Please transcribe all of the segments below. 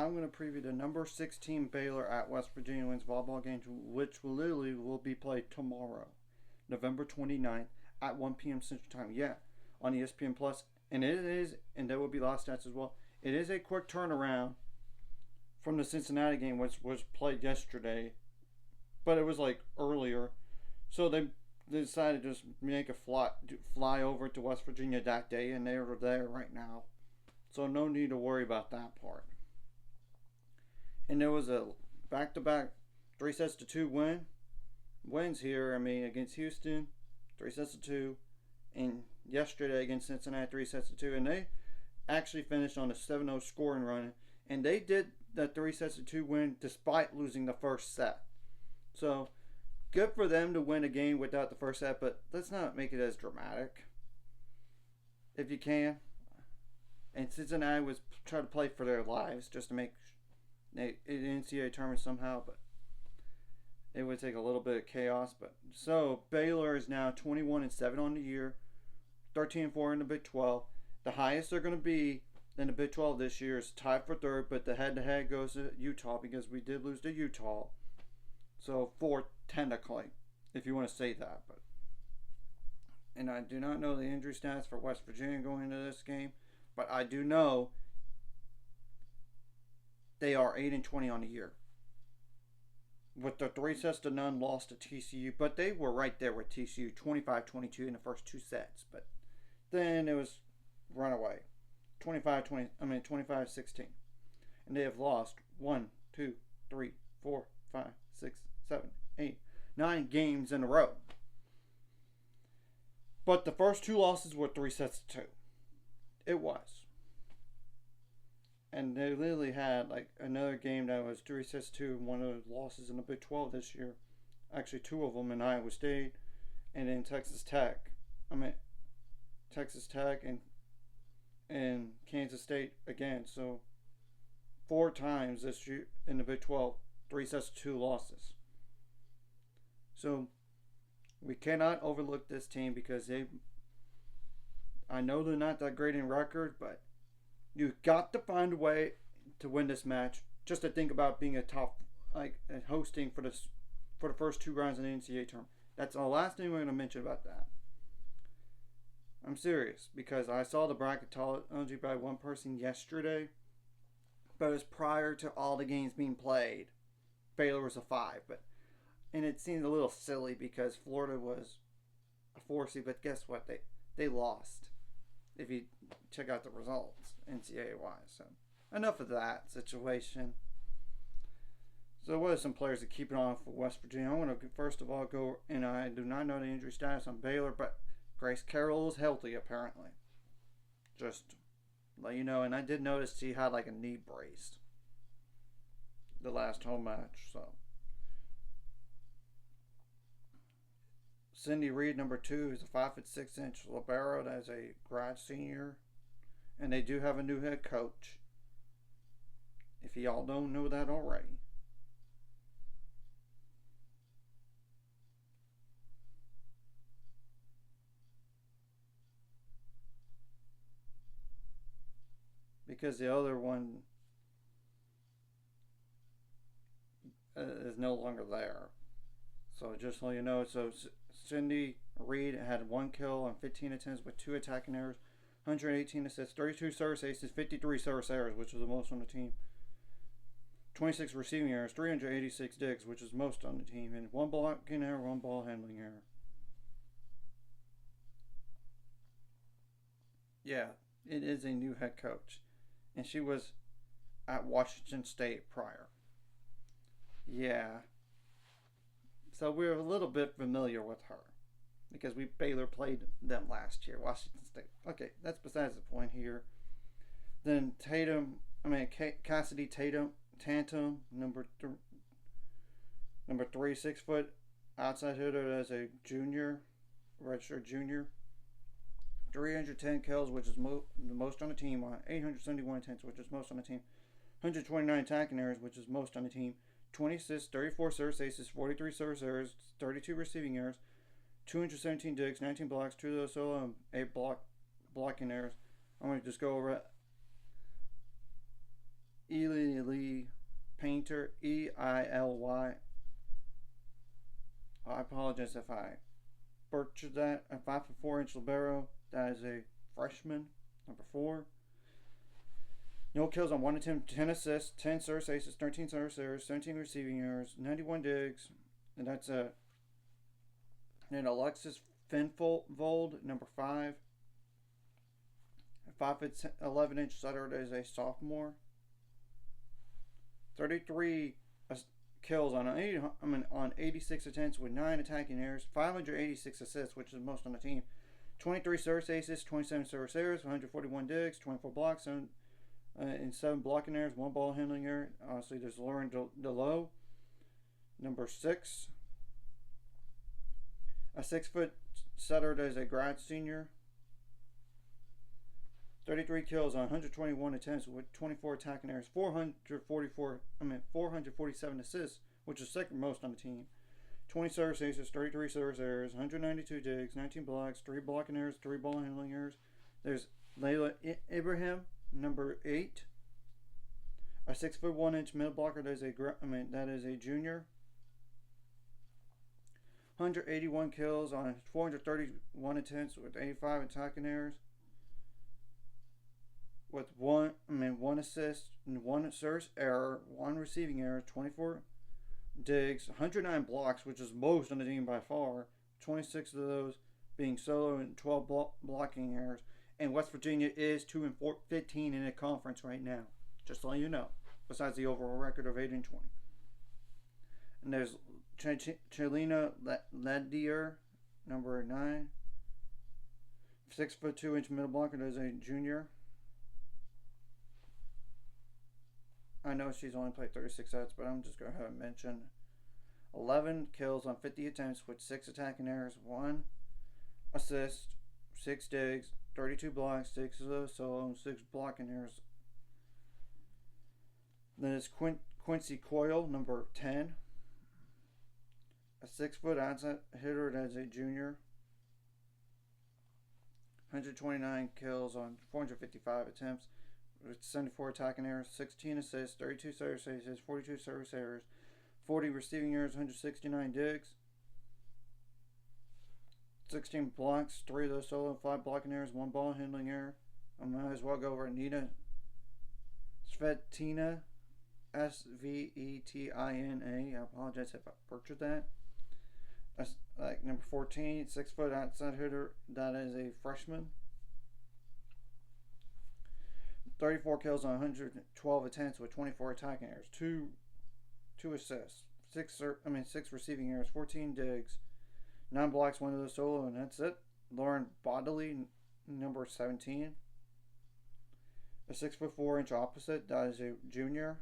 I'm going to preview the number 16 Baylor at West Virginia women's volleyball game, which literally will be played tomorrow, November 29th at 1 p.m. Central Time. Yeah, on ESPN Plus, and it is, and there will be live stats as well. It is a quick turnaround from the Cincinnati game, which was played yesterday, but it was like earlier, so they decided to just make a fly over to West Virginia that day, and they are there right now. So no need to worry about that part. And there was a back-to-back 3-2 wins here. I mean, against Houston, 3-2, and yesterday against Cincinnati, 3-2, and they actually finished on a 7-0 scoring run, and they did that 3-2 win despite losing the first set. So good for them to win a game without the first set, but let's not make it as dramatic if you can. And Cincinnati was trying to play for their lives just to make an NCAA tournament somehow, but it would take a little bit of chaos. But so Baylor is now 21-7 on the year, 13-4 in the Big 12. The highest they're going to be in the Big 12 this year is tied for third, but the head-to-head goes to Utah because we did lose to Utah. So fourth technically, if you want to say that. But and I do not know the injury stats for West Virginia going into this game. But I do know they are 8-20 on the year. With the 3-0 loss to TCU, but they were right there with TCU, 25-22 in the first two sets. But then it was runaway, 25-16, and they have lost 1, 2, 3, 4, 5, 6, 7, 8, 9 games in a row. But the first two losses were 3-2. It was. And they literally had like another game that was 3-2, one of the losses in the Big 12 this year. Actually, two of them in Iowa State and in Texas Tech. Texas Tech and Kansas State again. So 4 times this year in the Big 12, 3-2 losses. So we cannot overlook this team because I know they're not that great in record, but you've got to find a way to win this match. Just to think about being a top, hosting for the first 2 rounds in the NCAA tournament. That's the last thing we're going to mention about that. I'm serious because I saw the bracketology by one person yesterday, but it was prior to all the games being played. Baylor was a 5, and it seemed a little silly because Florida was a 4 seed, but guess what? They lost. If you check out the results, NCAA-wise. So, enough of that situation. So, what are some players to keep it on for West Virginia? I want to first of all go, and I do not know the injury status on Baylor, but Grace Carroll is healthy apparently. Just let you know, and I did notice she had like a knee brace the last home match. So, Cindy Reed, number 2, is a 5'6" libero. That is a grad senior. And they do have a new head coach. If y'all don't know that already. Because the other one is no longer there. So just so you know, Cindy Reed had 1 kill on 15 attempts with 2 attacking errors, 118 assists, 32 service aces, 53 service errors, which is the most on the team, 26 receiving errors, 386 digs, which is most on the team, and 1 blocking error, 1 ball handling error. Yeah, it is a new head coach, and she was at Washington State prior. Yeah. So we're a little bit familiar with her because Baylor played them last year, Washington State. Okay, that's besides the point here. Then Cassidy Tantum, number 3, 6 foot outside hitter as a redshirt junior. 310 kills, which is the most on the team. 871 attempts, which is most on the team. 129 attacking errors, which is most on the team. 20 assists, 34 service aces, 43 service errors, 32 receiving errors, 217 digs, 19 blocks, 2 of those solo, and 8 blocking errors. I'm going to just go over it. Eli Painter, Eily. I apologize if I butchered that. A 5'4" libero. That is a freshman. Number 4. No kills on 1 to 10 assists, 10 service aces, 13 service errors, 17 receiving errors, 91 digs. And that's and Alexis Finvold, number 5. 5'11" setter is a sophomore. 33 kills on 86 attempts with 9 attacking errors, 586 assists, which is most on the team. 23 service aces, 27 service errors, 141 digs, 24 blocks, and 7 blocking errors, 1 ball handling error. Obviously, there's Lauren DeLoe, number 6. A 6-foot setter that is a grad senior. 33 kills on 121 attempts with 24 attacking errors, 447 assists, which is second most on the team. 20 service aces, 33 service errors, 192 digs, 19 blocks, 3 blocking errors, 3 ball handling errors. There's Layla Ibrahim, number 8. A 6'1" middle blocker that is a junior. 181 kills on 431 attempts with 85 attacking errors. With one assist, 1 service error, 1 receiving error, 24 digs, 109 blocks, which is most on the team by far. 26 of those being solo and 12 blocking errors. And West Virginia is 2-15 in a conference right now, just to let you know. Besides the overall record of 8-20. And there's Chelina Ledier, number 9. 6'2" middle blocker that is a junior. I know she's only played 36 sets, but I'm just going to have to mention 11 kills on 50 attempts with 6 attacking errors, 1 assist, 6 digs, 32 blocks, 6 solo, and 6 blocking errors. Then it's Quincy Coyle, number 10. A 6-foot outside hitter as a junior. 129 kills on 455 attempts with 74 attacking errors, 16 assists, 32 service aces, 42 service errors, 40 receiving errors, 169 digs, 16 blocks, 3 of those solo, 5 blocking errors, 1 ball handling error. I might as well go over Anita Svetina, Svetina. I apologize if I butchered that. That's like number 14, 6-foot outside hitter. That is a freshman. 34 kills on 112 attempts with 24 attacking errors, 2 assists, 6 receiving errors, 14 digs, 9 blocks, 1 of those solo, and that's it. Lauren Bodley, number 17. A 6'4" opposite. That is a junior.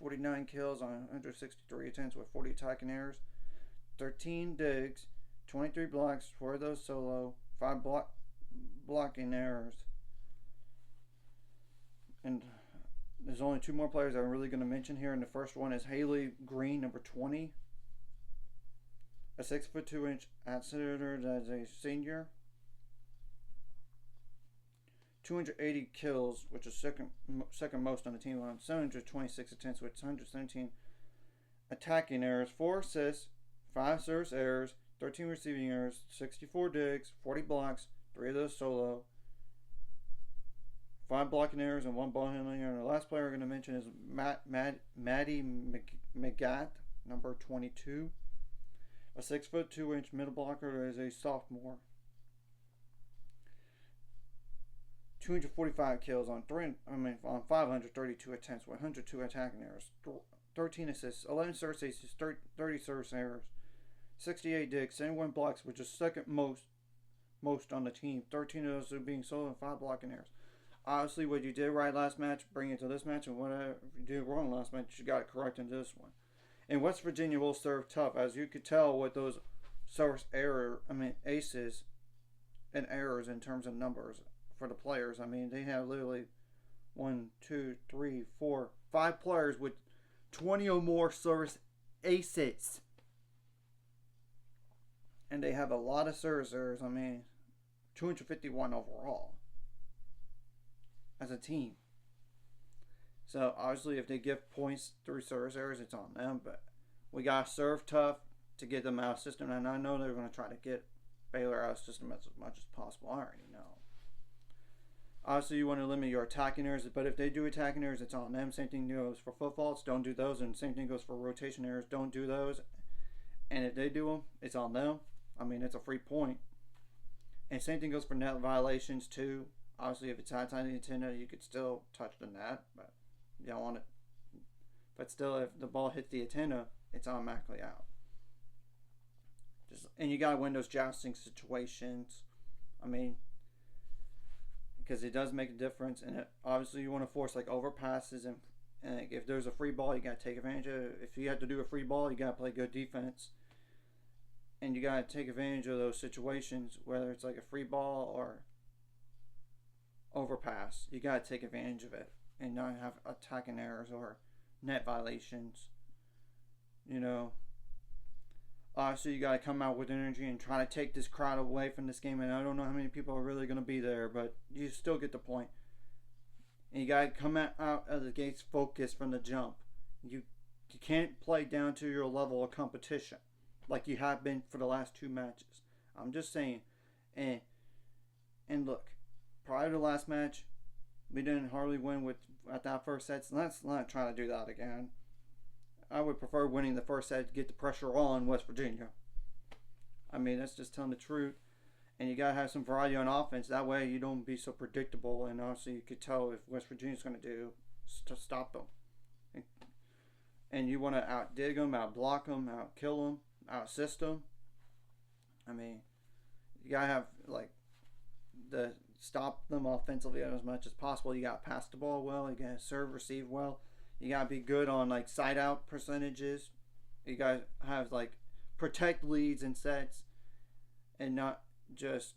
49 kills on 163 attempts with 40 attacking errors, 13 digs, 23 blocks, 4 of those solo, 5 blocking errors. And there's only 2 more players I'm really going to mention here, and the first one is Haley Green, number 20. A 6'2" outside hitter as a senior. 280 kills, which is second most on the team, on 726 attempts with 117 attacking errors, 4 assists, 5 service errors, 13 receiving errors, 64 digs, 40 blocks, 3 of those solo, 5 blocking errors, and 1 ball handling error. And the last player I'm going to mention is Maddie McGatt, number 22. A 6'2" middle blocker as a sophomore. 245 kills on 532 attempts with 102 attacking errors, 13 assists, 11 service aces, 30 service errors, 68 digs, 71 blocks, which is second most on the team. 13 of those are being solo and 5 blocking errors. Obviously, what you did right last match, bring it to this match, and whatever you did wrong last match, you got it correct in this one. And West Virginia will serve tough, as you could tell with those service aces and errors in terms of numbers for the players. I mean, they have literally 1, 2, 3, 4, 5 players with 20 or more service aces. And they have a lot of service errors. 251 overall as a team. So obviously, if they give points through service errors, it's on them. But we gotta serve tough to get them out of system, and I know they're gonna try to get Baylor out of system as much as possible. I already know. Obviously, you want to limit your attacking errors, but if they do attacking errors, it's on them. Same thing goes for foot faults. Don't do those, and same thing goes for rotation errors. Don't do those. And if they do them, it's on them. I mean, it's a free point. And same thing goes for net violations too. Obviously, if it's outside the antenna, you could still touch the net, but you don't want it. But still, if the ball hits the antenna, it's automatically out. And you gotta win those jousting situations. I mean, because it does make a difference, and obviously you want to force like overpasses, and if there's a free ball, you gotta take advantage of it. If you have to do a free ball, you gotta play good defense, and you gotta take advantage of those situations, whether it's like a free ball or overpass. You gotta take advantage of it and not have attacking errors or net violations. You know. Obviously, you got to come out with energy and try to take this crowd away from this game. And I don't know how many people are really going to be there, but you still get the point. And you got to come out of the gates focused from the jump. You can't play down to your level of competition like you have been for the last 2 matches. I'm just saying. And look, prior to the last match, we didn't hardly win at that first set. So let's not try to do that again. I would prefer winning the first set to get the pressure on West Virginia. I mean, that's just telling the truth. And you got to have some variety on offense. That way you don't be so predictable. And also you could tell if West Virginia's going to do to stop them. And you want to out-dig them, out-block them, out-kill them, out-assist them. I mean, you got to have, like, stop them offensively as much as possible. You got to pass the ball well. You got to serve, receive well. You gotta be good on like side out percentages. You gotta have like protect leads and sets, and not just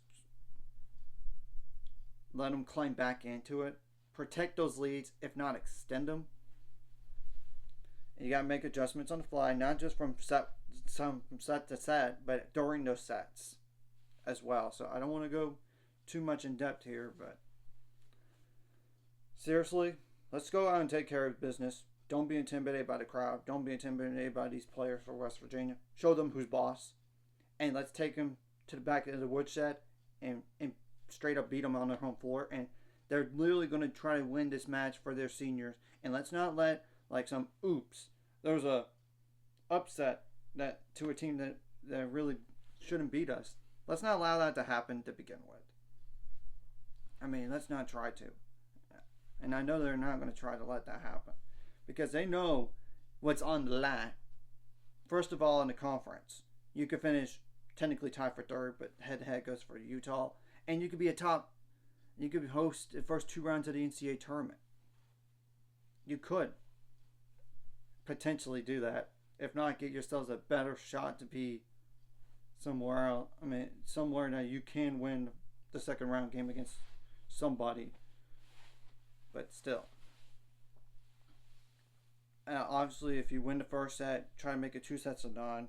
let them climb back into it. Protect those leads, if not extend them. And you gotta make adjustments on the fly, not just from set to set, but during those sets as well. So I don't want to go too much in depth here, but seriously. Let's go out and take care of business. Don't be intimidated by the crowd. Don't be intimidated by these players for West Virginia. Show them who's boss. And let's take them to the back of the woodshed and straight up beat them on their home floor. And they're literally going to try to win this match for their seniors. And let's not let like some oops. There was a upset that to a team that really shouldn't beat us. Let's not allow that to happen to begin with. I mean, let's not try to. And I know they're not going to try to let that happen because they know what's on the line. First of all, in the conference, you could finish technically tied for third, but head-to-head goes for Utah. And you could be you could host the first 2 rounds of the NCAA tournament. You could potentially do that. If not, get yourselves a better shot to be somewhere else. I mean, somewhere that you can win the second round game against somebody. But still, obviously, if you win the first set, try to make it 2 sets of 9,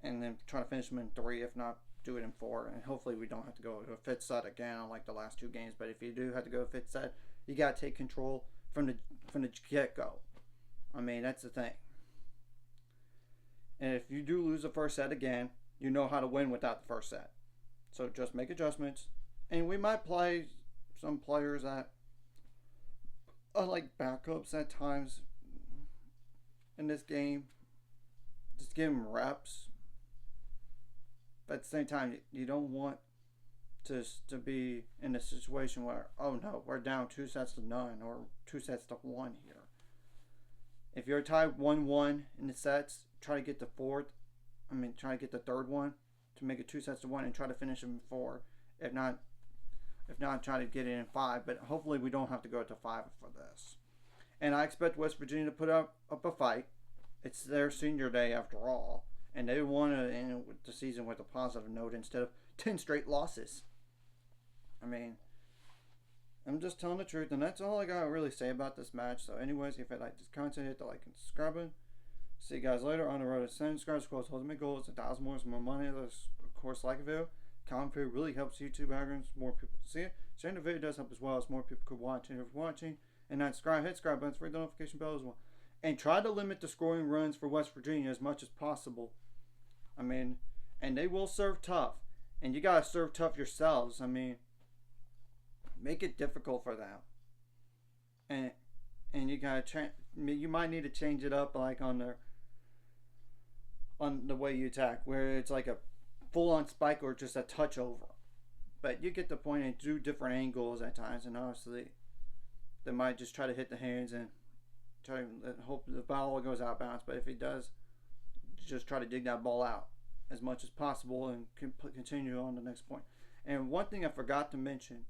and then try to finish them in 3. If not, do it in 4, and hopefully we don't have to go to a 5th set again, unlike the last 2 games. But if you do have to go to a 5th set, you gotta take control from the get-go. I mean, that's the thing. And if you do lose the first set again, you know how to win without the first set. So just make adjustments, and we might play some players that like backups at times in this game. Just give them reps. But at the same time, you don't want to be in a situation where, oh no, we're down 2 sets to 9 or 2 sets to 1 here. If you're tied 1-1 in the sets, try to get the third one to make it 2 sets to 1 and try to finish them in 4. If not, try to get it in 5. But hopefully we don't have to go to 5 for this. And I expect West Virginia to put up a fight. It's their senior day after all. And they want to end the season with a positive note instead of 10 straight losses. I mean, I'm just telling the truth. And that's all I got to really say about this match. So anyways, if you like this content, hit the like and subscribe button. See you guys later on the road to 7 subscribers. Close ultimate goal is 1,000 more money. Of course, like a video. Comment really helps YouTube algorithms. More people see it. Sharing the video does help as well as more people could watch it. If you're watching, And then hit subscribe button, ring the notification bell as well. And try to limit the scoring runs for West Virginia as much as possible. I mean, and they will serve tough. And you got to serve tough yourselves. I mean, make it difficult for them. And you got to you might need to change it up, like on the way you attack, where it's like a full-on spike or just a touch over. But you get the point, and do different angles at times. And obviously, they might just try to hit the hands and try to hope the ball goes out of bounds. But if it does, just try to dig that ball out as much as possible and continue on to the next point. And one thing I forgot to mention,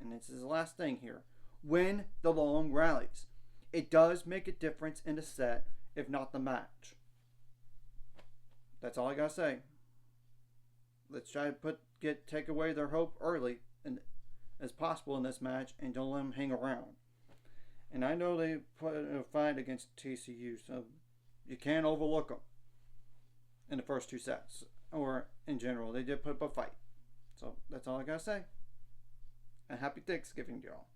and this is the last thing here, win the long rallies. It does make a difference in the set, if not the match. That's all I gotta say. Let's try to take away their hope early as possible in this match, and don't let them hang around. And I know they put a fight against TCU, so you can't overlook them in the first two sets, or in general. They did put up a fight. So that's all I gotta say. And happy Thanksgiving, y'all.